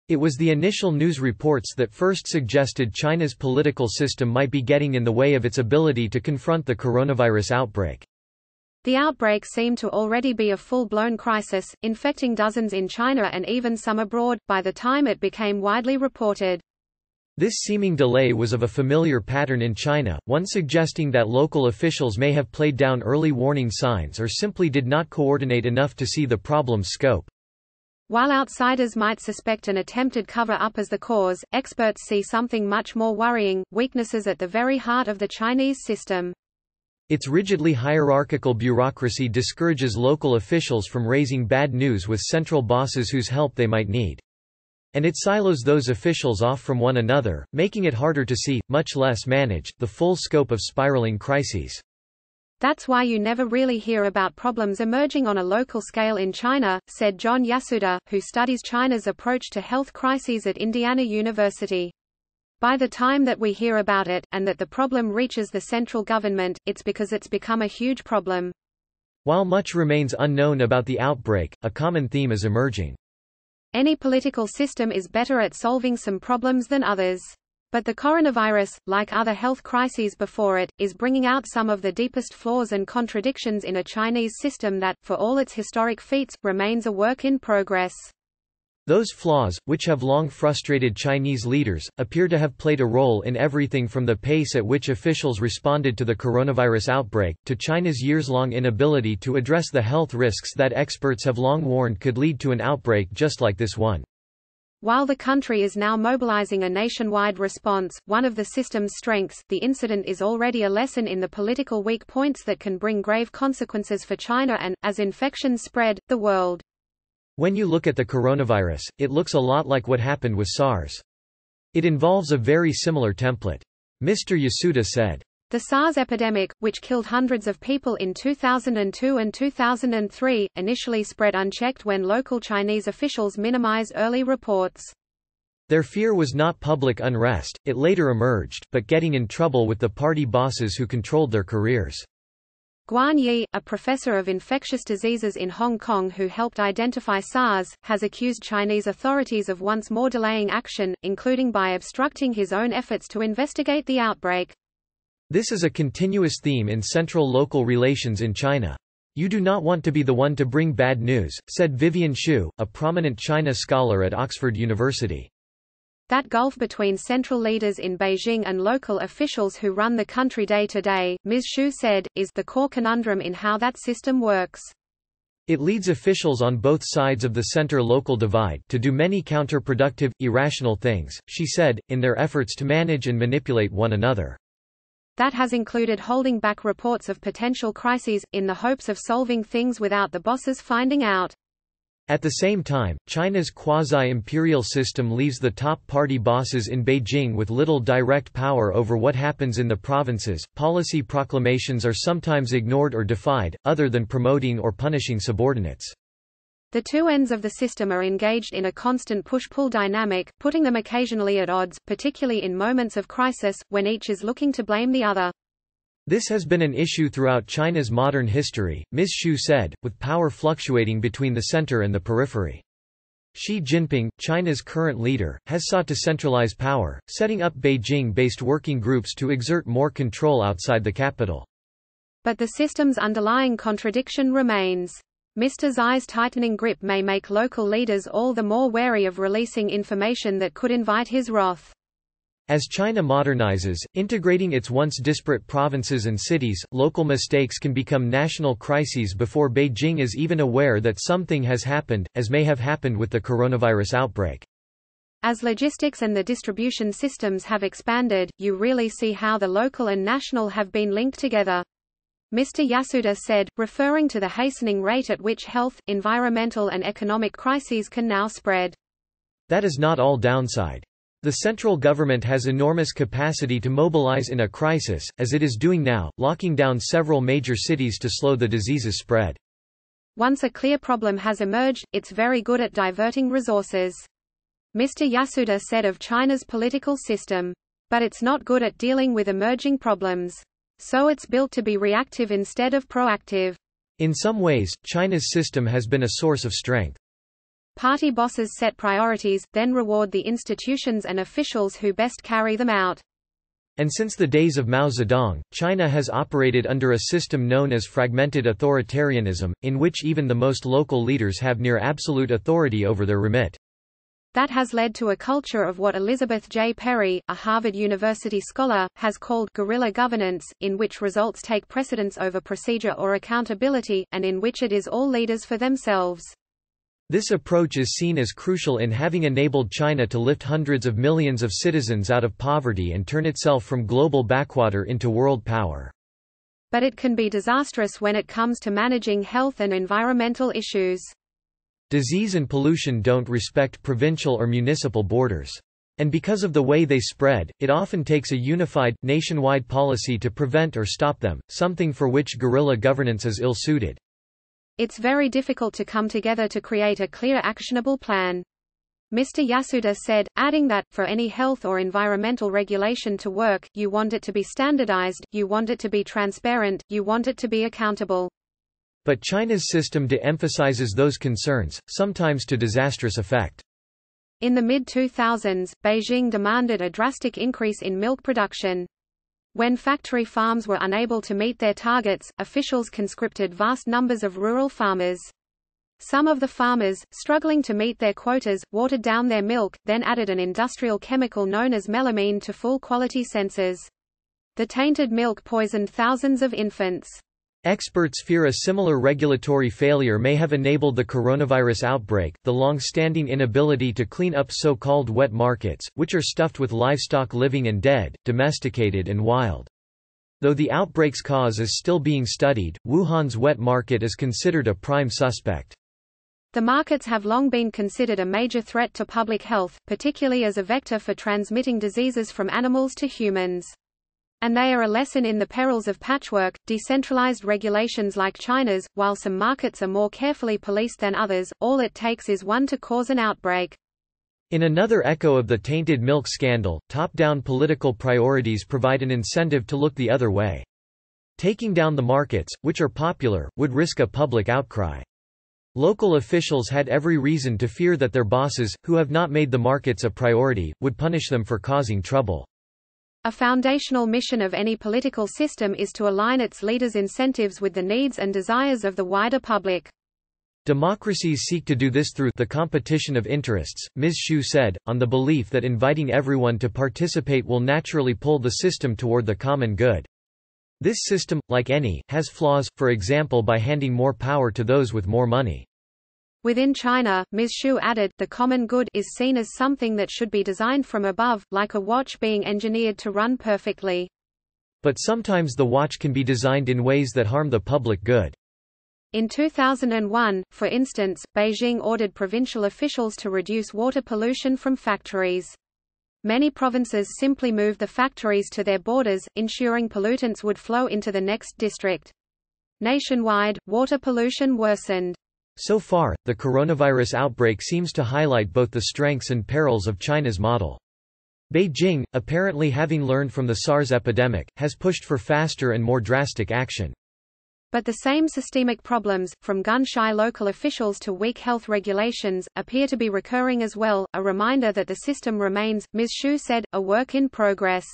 It was the initial news reports that first suggested China's political system might be getting in the way of its ability to confront the coronavirus outbreak. The outbreak seemed to already be a full-blown crisis, infecting dozens in China and even some abroad, by the time it became widely reported. This seeming delay was of a familiar pattern in China, one suggesting that local officials may have played down early warning signs or simply did not coordinate enough to see the problem's scope. While outsiders might suspect an attempted cover-up as the cause, experts see something much more worrying: weaknesses at the very heart of the Chinese system. Its rigidly hierarchical bureaucracy discourages local officials from raising bad news with central bosses whose help they might need. And it silos those officials off from one another, making it harder to see, much less manage, the full scope of spiraling crises. That's why you never really hear about problems emerging on a local scale in China, said John Yasuda, who studies China's approach to health crises at Indiana University. By the time that we hear about it, and that the problem reaches the central government, it's because it's become a huge problem. While much remains unknown about the outbreak, a common theme is emerging. Any political system is better at solving some problems than others. But the coronavirus, like other health crises before it, is bringing out some of the deepest flaws and contradictions in a Chinese system that, for all its historic feats, remains a work in progress. Those flaws, which have long frustrated Chinese leaders, appear to have played a role in everything from the pace at which officials responded to the coronavirus outbreak, to China's years-long inability to address the health risks that experts have long warned could lead to an outbreak just like this one. While the country is now mobilizing a nationwide response, one of the system's strengths, the incident is already a lesson in the political weak points that can bring grave consequences for China and, as infections spread, the world. When you look at the coronavirus, it looks a lot like what happened with SARS. It involves a very similar template. Mr. Yasuda said. The SARS epidemic, which killed hundreds of people in 2002 and 2003, initially spread unchecked when local Chinese officials minimized early reports. Their fear was not public unrest, it later emerged, but getting in trouble with the party bosses who controlled their careers. Guan Yi, a professor of infectious diseases in Hong Kong who helped identify SARS, has accused Chinese authorities of once more delaying action, including by obstructing his own efforts to investigate the outbreak. This is a continuous theme in central-local relations in China. You do not want to be the one to bring bad news, said Vivian Xu, a prominent China scholar at Oxford University. That gulf between central leaders in Beijing and local officials who run the country day to day, Ms. Xu said, is the core conundrum in how that system works. It leads officials on both sides of the center-local divide to do many counterproductive, irrational things, she said, in their efforts to manage and manipulate one another. That has included holding back reports of potential crises, in the hopes of solving things without the bosses finding out. At the same time, China's quasi-imperial system leaves the top party bosses in Beijing with little direct power over what happens in the provinces. Policy proclamations are sometimes ignored or defied, other than promoting or punishing subordinates. The two ends of the system are engaged in a constant push-pull dynamic, putting them occasionally at odds, particularly in moments of crisis, when each is looking to blame the other. This has been an issue throughout China's modern history, Ms. Xu said, with power fluctuating between the center and the periphery. Xi Jinping, China's current leader, has sought to centralize power, setting up Beijing-based working groups to exert more control outside the capital. But the system's underlying contradiction remains. Mr. Xi's tightening grip may make local leaders all the more wary of releasing information that could invite his wrath. As China modernizes, integrating its once disparate provinces and cities, local mistakes can become national crises before Beijing is even aware that something has happened, as may have happened with the coronavirus outbreak. As logistics and the distribution systems have expanded, you really see how the local and national have been linked together. Mr. Yasuda said, referring to the hastening rate at which health, environmental and economic crises can now spread. That is not all downside. The central government has enormous capacity to mobilize in a crisis, as it is doing now, locking down several major cities to slow the disease's spread. Once a clear problem has emerged, it's very good at diverting resources. Mr. Yasuda said of China's political system. But it's not good at dealing with emerging problems. So it's built to be reactive instead of proactive. In some ways, China's system has been a source of strength. Party bosses set priorities, then reward the institutions and officials who best carry them out. And since the days of Mao Zedong, China has operated under a system known as fragmented authoritarianism, in which even the most local leaders have near absolute authority over their remit. That has led to a culture of what Elizabeth J. Perry, a Harvard University scholar, has called guerrilla governance, in which results take precedence over procedure or accountability, and in which it is all leaders for themselves. This approach is seen as crucial in having enabled China to lift hundreds of millions of citizens out of poverty and turn itself from global backwater into world power. But it can be disastrous when it comes to managing health and environmental issues. Disease and pollution don't respect provincial or municipal borders. And because of the way they spread, it often takes a unified, nationwide policy to prevent or stop them, something for which guerrilla governance is ill-suited. It's very difficult to come together to create a clear actionable plan. Mr. Yasuda said, adding that, for any health or environmental regulation to work, you want it to be standardized, you want it to be transparent, you want it to be accountable. But China's system de-emphasizes those concerns, sometimes to disastrous effect. In the mid-2000s, Beijing demanded a drastic increase in milk production. When factory farms were unable to meet their targets, officials conscripted vast numbers of rural farmers. Some of the farmers, struggling to meet their quotas, watered down their milk, then added an industrial chemical known as melamine to full-quality censors. The tainted milk poisoned thousands of infants. Experts fear a similar regulatory failure may have enabled the coronavirus outbreak. The long-standing inability to clean up so-called wet markets, which are stuffed with livestock living and dead, domesticated and wild. Though the outbreak's cause is still being studied, Wuhan's wet market is considered a prime suspect. The markets have long been considered a major threat to public health, particularly as a vector for transmitting diseases from animals to humans. And they are a lesson in the perils of patchwork, decentralized regulations like China's. While some markets are more carefully policed than others, all it takes is one to cause an outbreak. In another echo of the tainted milk scandal, top-down political priorities provide an incentive to look the other way. Taking down the markets, which are popular, would risk a public outcry. Local officials had every reason to fear that their bosses, who have not made the markets a priority, would punish them for causing trouble. A foundational mission of any political system is to align its leaders' incentives with the needs and desires of the wider public. Democracies seek to do this through the competition of interests, Ms. Xu said, on the belief that inviting everyone to participate will naturally pull the system toward the common good. This system, like any, has flaws, for example by handing more power to those with more money. Within China, Ms. Xu added, the common good is seen as something that should be designed from above, like a watch being engineered to run perfectly. But sometimes the watch can be designed in ways that harm the public good. In 2001, for instance, Beijing ordered provincial officials to reduce water pollution from factories. Many provinces simply moved the factories to their borders, ensuring pollutants would flow into the next district. Nationwide, water pollution worsened. So far, the coronavirus outbreak seems to highlight both the strengths and perils of China's model. Beijing, apparently having learned from the SARS epidemic, has pushed for faster and more drastic action. But the same systemic problems, from gun-shy local officials to weak health regulations, appear to be recurring as well, a reminder that the system remains, Ms. Xu said, a work in progress.